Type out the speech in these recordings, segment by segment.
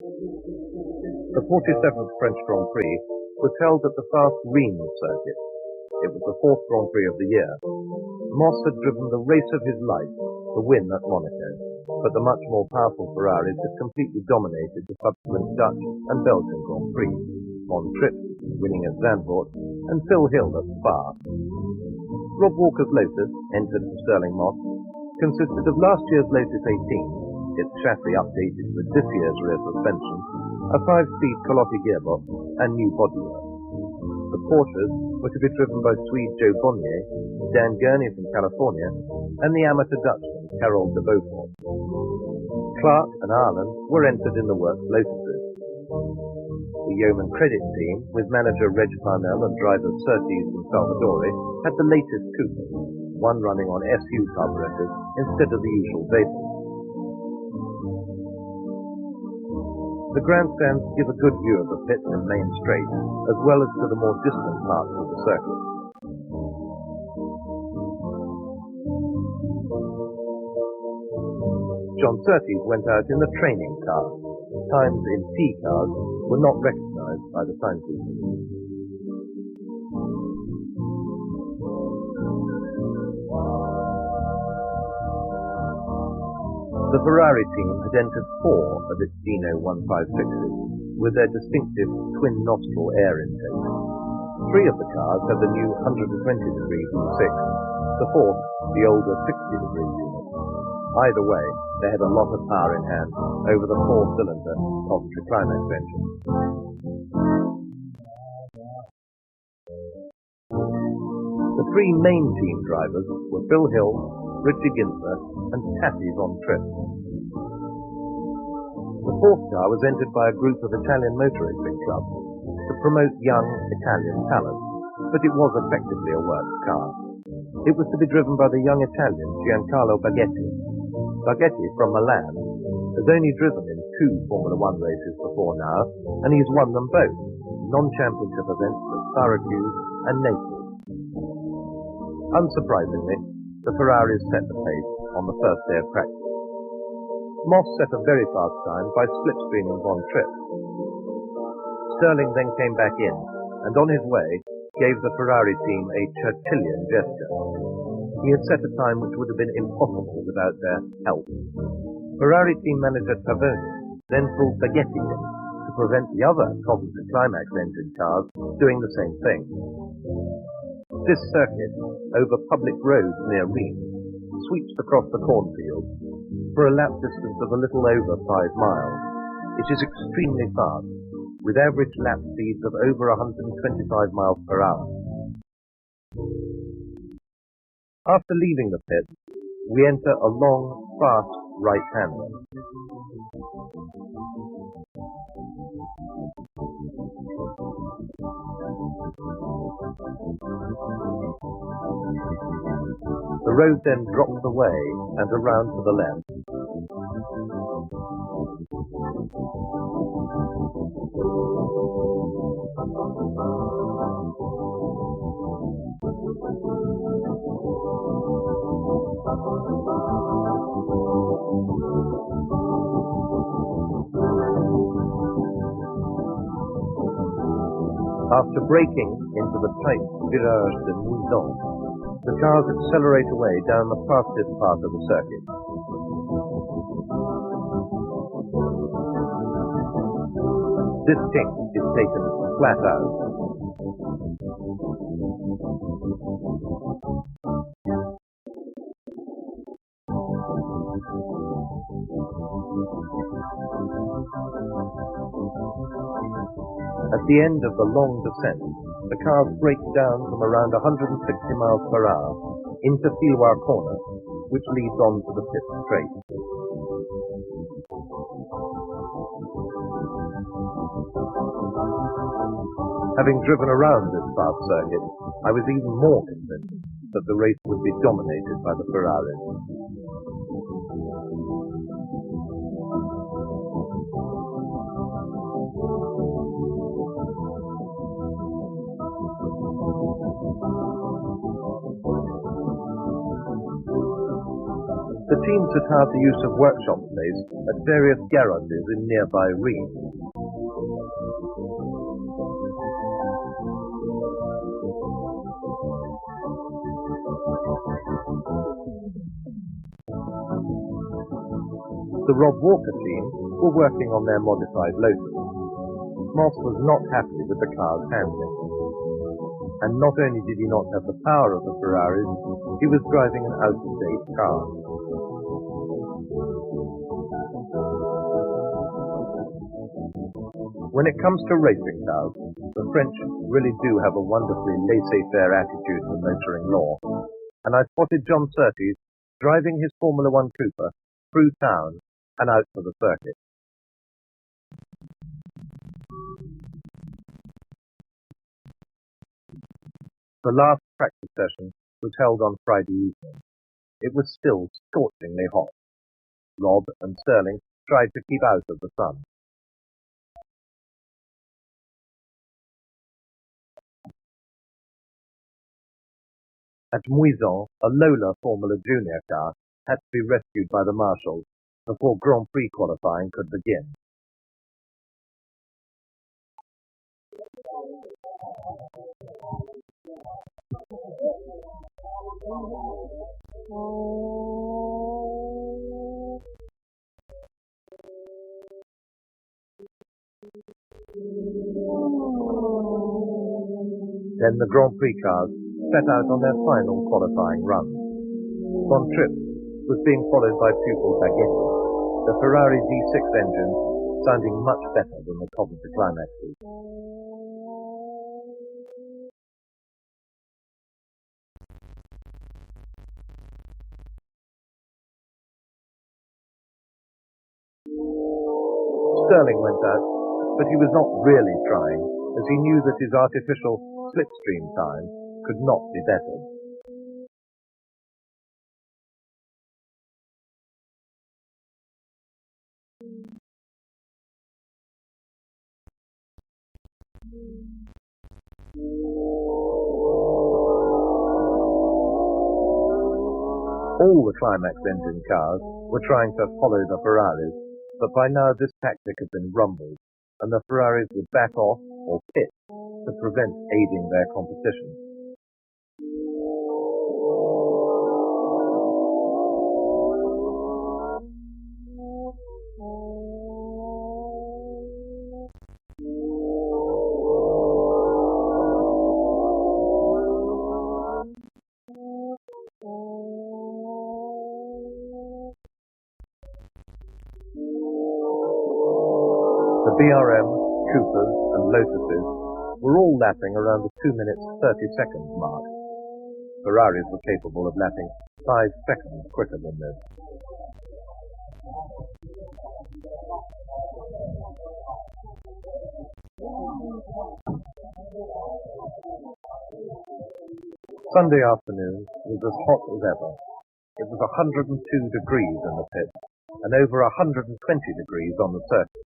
The 47th French Grand Prix was held at the fast Reims circuit. It was the fourth Grand Prix of the year. Moss had driven the race of his life to win at Monaco, but the much more powerful Ferraris had completely dominated the subsequent Dutch and Belgian Grand Prix, on Trips winning at Zandvoort and Phil Hill at Spa. Rob Walker's Lotus, entered for Stirling Moss, consisted of last year's Lotus 18, its chassis updated with this year's rear suspension, a 5-speed Colotti gearbox and new bodywork. The Porsches were to be driven by Swede Joe Bonnier, Dan Gurney from California, and the amateur Dutchman Carol de Beaufort. Clark and Ireland were entered in the works Lotuses. The Yeoman Credit team, with manager Reg Parnell and drivers Surtees and Salvadori, had the latest coupe, one running on SU carburetors instead of the usual Vapor. The grandstands give a good view of the pits and main straight, as well as to the more distant parts of the circuit. John Surtees went out in the training car. Times in T cars were not recognised by the timekeepers. The Ferrari team had entered 4 of its Dino 156s with their distinctive twin-nostril air intake. 3 of the cars had the new 120-degree V6, the 4th the older 60-degree unit. Either way, they had a lot of power in hand over the 4-cylinder Coventry Climax engine. The 3 main team drivers were Phil Hill, Richie Ginter, and Tassie von Tripp. The 4th car was entered by a group of Italian motor racing clubs to promote young Italian talent, but it was effectively a works car. It was to be driven by the young Italian Giancarlo Baghetti. Baghetti, from Milan, has only driven in 2 Formula One races before now, and he's won them both, non-championship events at Syracuse and Naples. Unsurprisingly, the Ferraris set the pace on the first day of practice. Moss set a very fast time by slipstreaming von Tripp. Stirling then came back in, and on his way gave the Ferrari team a Churchillian gesture. He had set a time which would have been impossible without their help. Ferrari team manager Tavoni then pulled Baghetti in to prevent the other Coventry Climax engine cars doing the same thing. This circuit, over public roads near Reims, sweeps across the cornfields for a lap distance of a little over 5 miles. It is extremely fast, with average lap speeds of over 125 miles per hour. After leaving the pit, we enter a long, fast right-hander. The road then drops away and around to the left. After braking into the tight virage de Moudon, the cars accelerate away down the fastest part of the circuit. This kick is taken flat out. At the end of the long descent, the cars break down from around 160 miles per hour into Filloir Corner, which leads on to the 5th straight. Having driven around this fast circuit, I was even more convinced that the race would be dominated by the Ferraris. The teams had hired the use of workshop space at various garages in nearby Reims. The Rob Walker team were working on their modified Lotus. Moss was not happy with the car's handling. And not only did he not have the power of the Ferraris, he was driving an out-of-date car. When it comes to racing cars, the French really do have a wonderfully laissez-faire attitude to motoring law, and I spotted John Surtees driving his Formula One Cooper through town and out to the circuit. The last practice session was held on Friday evening. It was still scorchingly hot. Rob and Sterling tried to keep out of the sun. At Muison, a Lola Formula Junior car had to be rescued by the marshals before Grand Prix qualifying could begin. Then the Grand Prix cars set out on their final qualifying run. Von Tripp was being followed by pupil Baghetti, the Ferrari V6 engine sounding much better than the Coventry Climaxes. Sterling went out, but he was not really trying, as he knew that his artificial slipstream time could not be bettered. All the Climax engine cars were trying to follow the Ferraris, but by now this tactic had been rumbled, and the Ferraris would back off or pit to prevent aiding their competition. The BRM, Coopers and Lotuses were all lapping around the 2 minutes 30 seconds mark. Ferraris were capable of lapping 5 seconds quicker than this. Sunday afternoon was as hot as ever. It was 102 degrees in the pit and over 120 degrees on the circuit.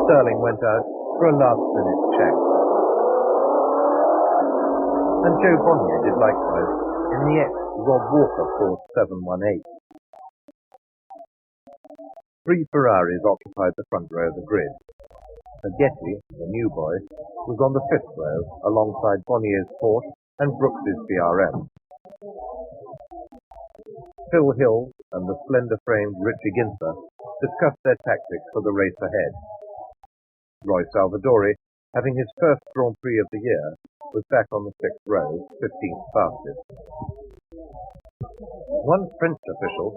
Sterling went out for a last-minute check. And Joe Bonnier did likewise in the ex-Rob Walker Ford 718. 3 Ferraris occupied the front row of the grid. Baghetti, the new boy, was on the 5th row alongside Bonnier's Porsche and Brooks's BRM. Phil Hill and the slender-framed Richie Ginter discussed their tactics for the race ahead. Roy Salvadori, having his first Grand Prix of the year, was back on the 6th row, 15th fastest. One French official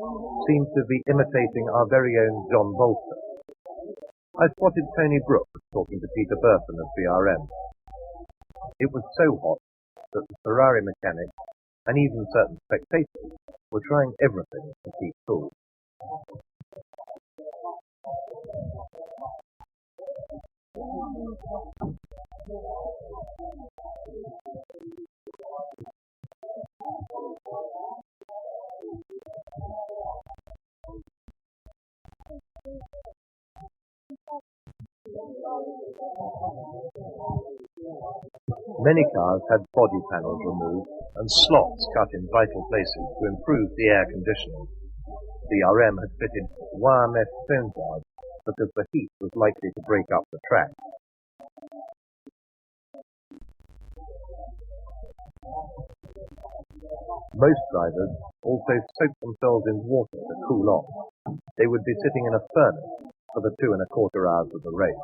seemed to be imitating our very own John Bolster. I spotted Tony Brooks talking to Peter Burton of BRM. It was so hot that the Ferrari mechanics and even certain spectators were trying everything to keep cool. Many cars had body panels removed and slots cut in vital places to improve the air conditioning. The RM had fitted wire mesh stone guards because the heat was likely to break up the track. Most drivers also soaked themselves in water to cool off. They would be sitting in a furnace for the 2¼ hours of the race.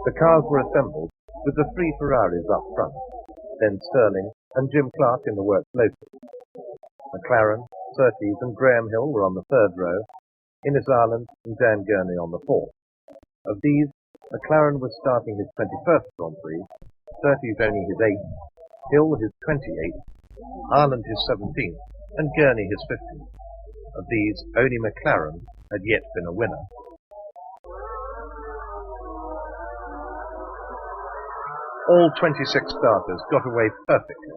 The cars were assembled with the 3 Ferraris up front, then Stirling and Jim Clark in the works Lotus. McLaren, Surtees and Graham Hill were on the 3rd row, Innes Ireland and Dan Gurney on the 4th. Of these, McLaren was starting his 21st Grand Prix, Surtees only his 8th, Hill his 28th, Ireland his 17th, and Gurney his 15th. Of these, only McLaren had yet been a winner. All 26 starters got away perfectly.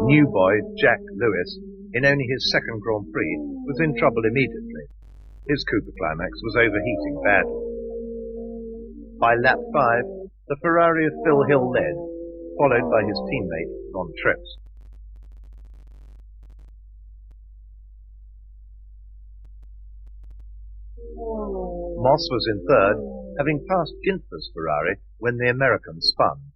New boy Jack Lewis, in only his 2nd Grand Prix, was in trouble immediately. His Cooper Climax was overheating badly. By lap 5, the Ferrari of Phil Hill led, followed by his teammate Ron Trips. Moss was in 3rd, having passed Ginther's Ferrari when the American spun.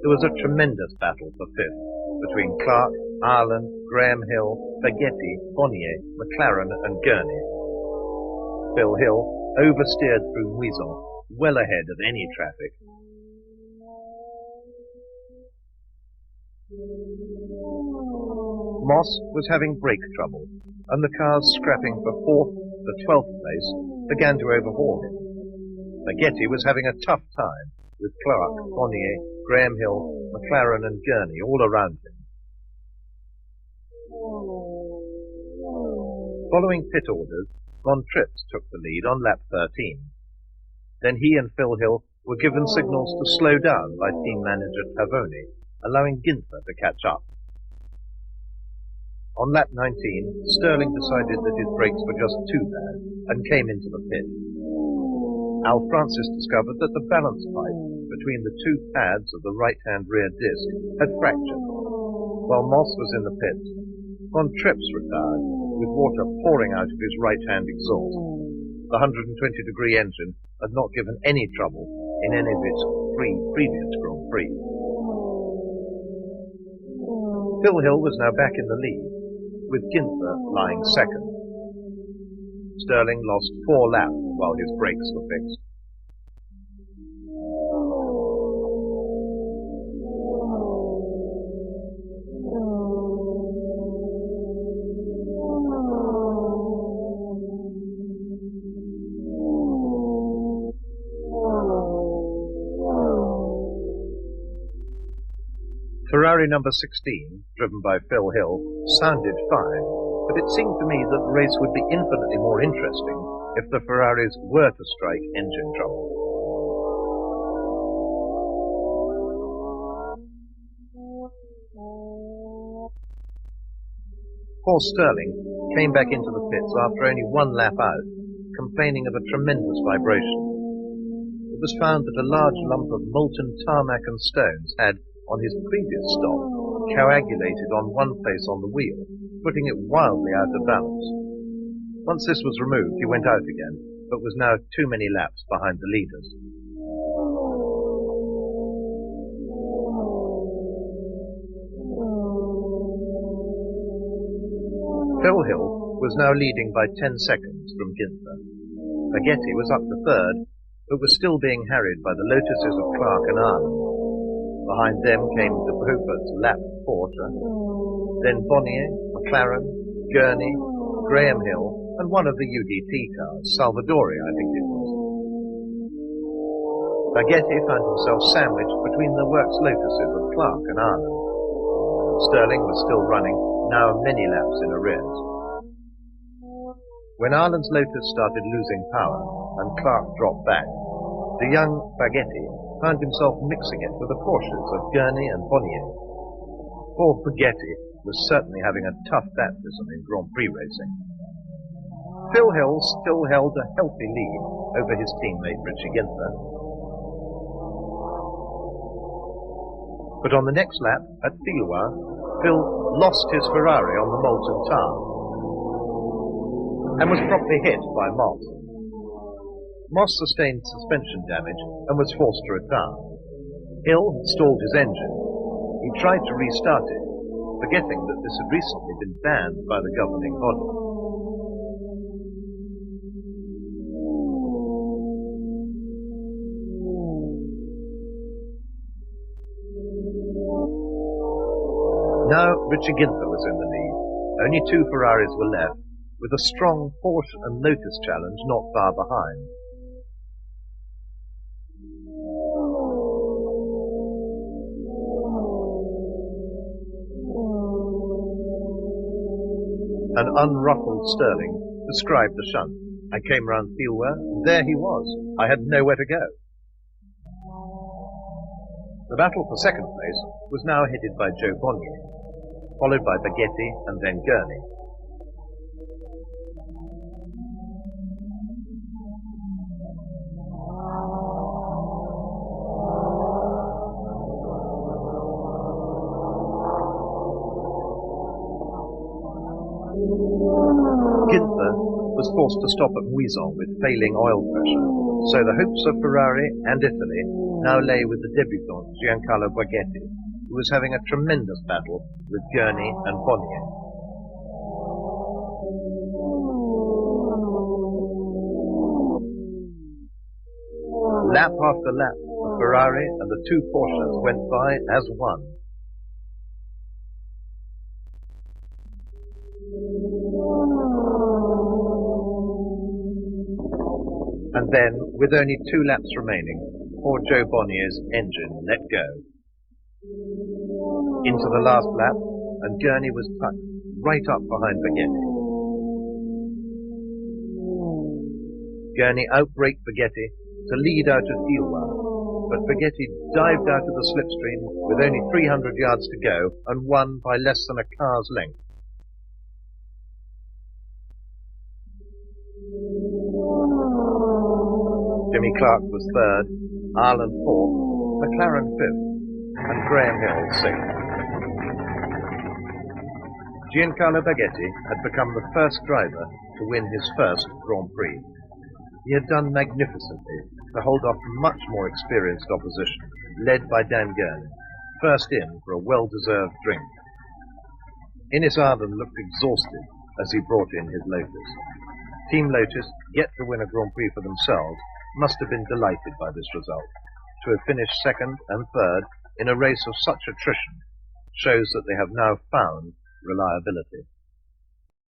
There was a tremendous battle for 5th between Clark, Ireland, Graham Hill, Baghetti, Bonnier, McLaren and Gurney. Phil Hill oversteered through Muison, well ahead of any traffic. Moss was having brake trouble, and the cars scrapping for 4th to 12th place began to overhaul him. Baghetti was having a tough time, with Clark, Bonnier, Graham Hill, McLaren and Gurney all around him. Following pit orders, Ron Trips took the lead on lap 13. Then he and Phil Hill were given signals to slow down by team manager Tavoni, allowing Ginther to catch up. On lap 19, Stirling decided that his brakes were just too bad and came into the pit. Al Francis discovered that the balance pipe between the 2 pads of the right-hand rear disc had fractured. While Moss was in the pits, Ron Trips retired, with water pouring out of his right-hand exhaust. The 120-degree engine had not given any trouble in any of its 3 previous Grand Prix. Phil Hill was now back in the lead, with Ginther lying 2nd. Stirling lost 4 laps while his brakes were fixed. Ferrari number 16, driven by Phil Hill, sounded fine, but it seemed to me that the race would be infinitely more interesting if the Ferraris were to strike engine trouble. Poor Stirling came back into the pits after only 1 lap out, complaining of a tremendous vibration. It was found that a large lump of molten tarmac and stones had, on his previous stop, coagulated on one place on the wheel, putting it wildly out of balance. Once this was removed, he went out again, but was now too many laps behind the leaders. Phil Hill was now leading by 10 seconds from Ginther. Baghetti was up to third, but was still being harried by the Lotuses of Clark and Ireland. Behind them came de Beaufort's lapped Porter, then Bonnier, McLaren, Gurney, Graham Hill, and one of the UDT cars, Salvadori, I think it was. Baghetti found himself sandwiched between the works Lotuses of Clark and Ireland. Stirling was still running, now many laps in arrears. When Ireland's Lotus started losing power and Clark dropped back, the young Baghetti found himself mixing it with the Porsches of Gurney and Bonnier. Poor Baghetti was certainly having a tough baptism in Grand Prix racing. Phil Hill still held a healthy lead over his teammate Richie Ginther. But on the next lap at Fillois, Phil lost his Ferrari on the molten tar and was promptly hit by Moss. Moss sustained suspension damage and was forced to retire. Hill had stalled his engine. He tried to restart it, forgetting that this had recently been banned by the governing body. Now Richie Ginther was in the lead. Only 2 Ferraris were left, with a strong Porsche and Lotus challenge not far behind. An unruffled Stirling described the shunt. I came round Fillois, and there he was. I had nowhere to go. The battle for second place was now headed by Joe Bonnier, followed by Baghetti and then Gurney. Ginther was forced to stop at Muison with failing oil pressure, so the hopes of Ferrari and Italy now lay with the debutant Giancarlo Baghetti, who was having a tremendous battle with Gurney and Bonnier. Lap after lap, the Ferrari and the 2 Porsches went by as one. And then, with only 2 laps remaining, poor Joe Bonnier's engine let go. Into the last lap, and Gurney was tucked right up behind Baghetti. Gurney outbraked Baghetti to lead out of Fillois, but Baghetti dived out of the slipstream with only 300 yards to go and won by less than a car's length. Jimmy Clark was third, Ireland fourth, McLaren fifth, and Graham Hill sixth. Giancarlo Baghetti had become the first driver to win his first Grand Prix. He had done magnificently to hold off much more experienced opposition, led by Dan Gurney, first in for a well-deserved drink. Innes Arden looked exhausted as he brought in his Lotus. Team Lotus, yet to win a Grand Prix for themselves, must have been delighted by this result. To have finished second and third in a race of such attrition shows that they have now found reliability.